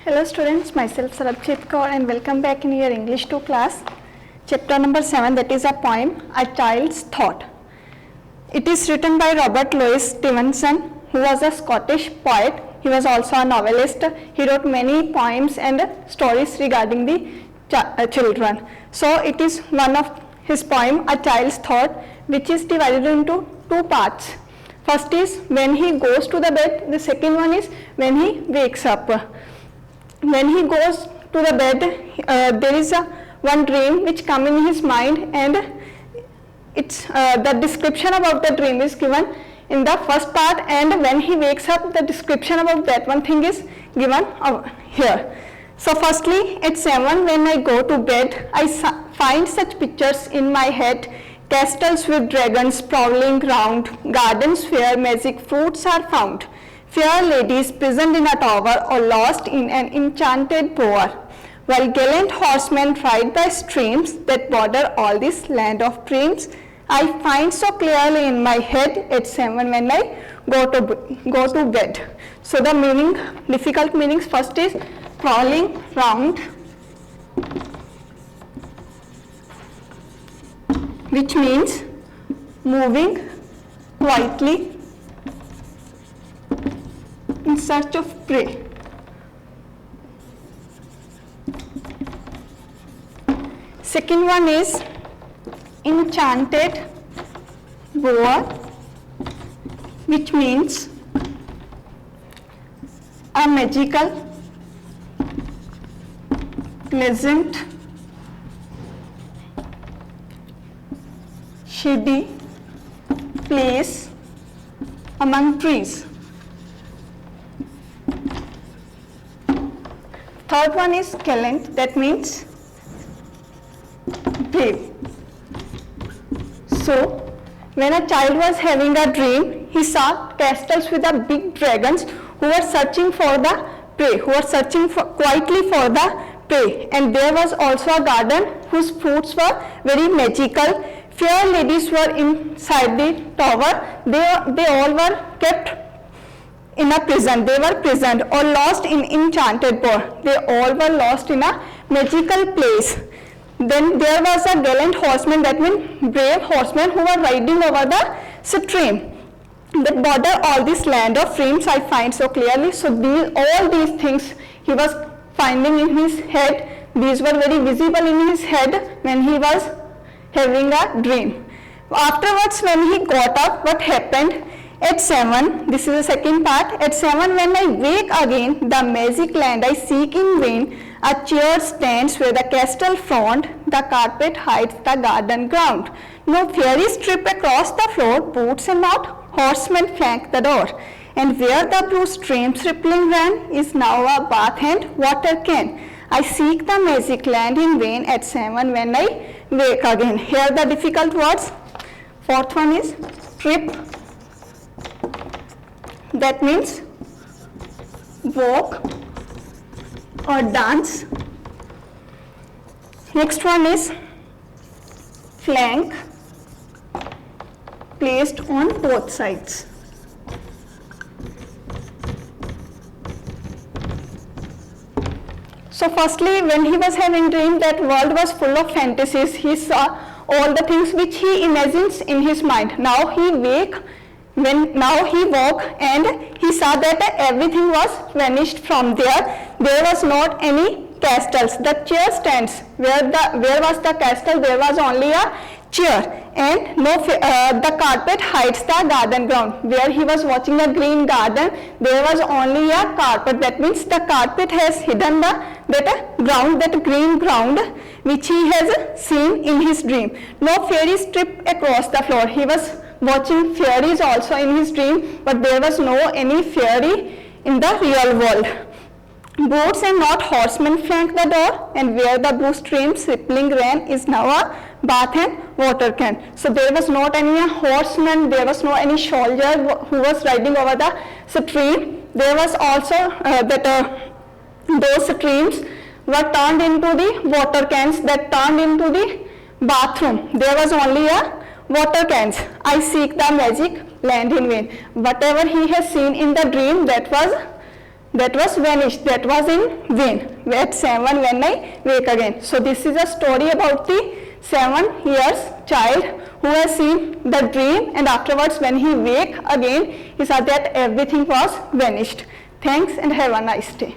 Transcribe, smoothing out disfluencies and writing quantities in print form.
Hello students, myself Sarabjit Kaur and welcome back in your English 2 class. Chapter number 7, that is a poem, A Child's Thought. It is written by Robert Louis Stevenson, who was a Scottish poet. He was also a novelist. He wrote many poems and stories regarding the children. So it is one of his poem, A Child's Thought, which is divided into two parts. First is when he goes to the bed, the second one is when he wakes up. When he goes to the bed, there is one dream which comes in his mind, and it's the description about the dream is given in the first part, and when he wakes up, the description about that one thing is given here. So firstly, at 7, when I go to bed, I find such pictures in my head, castles with dragons prowling round, gardens where magic fruits are found, fair ladies prisoned in a tower or lost in an enchanted bower, while gallant horsemen ride the streams that border all this land of dreams. I find so clearly in my head at 7 when I go to bed. So the meaning, difficult meanings, first is prowling round, which means moving quietly in search of prey. Second one is enchanted bower, which means a magical, pleasant, shady place among trees. Third one is gallant, that means brave. So, when a child was having a dream, he saw castles with the big dragons who were searching for the prey, quietly for the prey. And there was also a garden whose fruits were very magical. Fair ladies were inside the tower. They all were kept in a prison. They were prisoned or lost in enchanted bower. They all were lost in a magical place. Then there was a gallant horseman, that means brave horsemen who were riding over the stream that border all this land of dreams. I find so clearly. So all these things he was finding in his head. These were very visible in his head when he was having a dream. Afterwards, when he got up, what happened? At 7, this is the second part, at 7 when I wake again, the magic land I seek in vain, a chair stands where the castle front, the carpet hides the garden ground. No fairies trip across the floor, boots and not horsemen flank the door. And where the blue streams rippling ran is now a bath and water can. I seek the magic land in vain at 7 when I wake again. Here the difficult words. Fourth one is trip. That means walk or dance. Next one is flank, placed on both sides. So firstly, when he was having dream, that world was full of fantasies. He saw all the things which he imagines in his mind. Now he woke and he saw that everything was vanished from there. There was not any castles. The chair stands. Where was the castle? There was only a chair, and the carpet hides the garden ground. Where he was watching the green garden, there was only a carpet. That means the carpet has hidden that green ground which he has seen in his dream. No fairies trip across the floor. He was watching fairies also in his dream, but there was no any fairy in the real world. Boots and not horsemen flank the door, and where the blue streams rippling ran is now a bath and water can. So there was not any horseman, there was no any soldier who was riding over the stream. There was also those streams were turned into the water cans that turned into the bathroom. There was only a water cans. I seek the magic land in vain. Whatever he has seen in the dream, that was that was vanished, that was in vain. At 7 when I wake again. So this is a story about the 7 years child who has seen the dream, and afterwards when he wake again, he saw that everything was vanished. Thanks and have a nice day.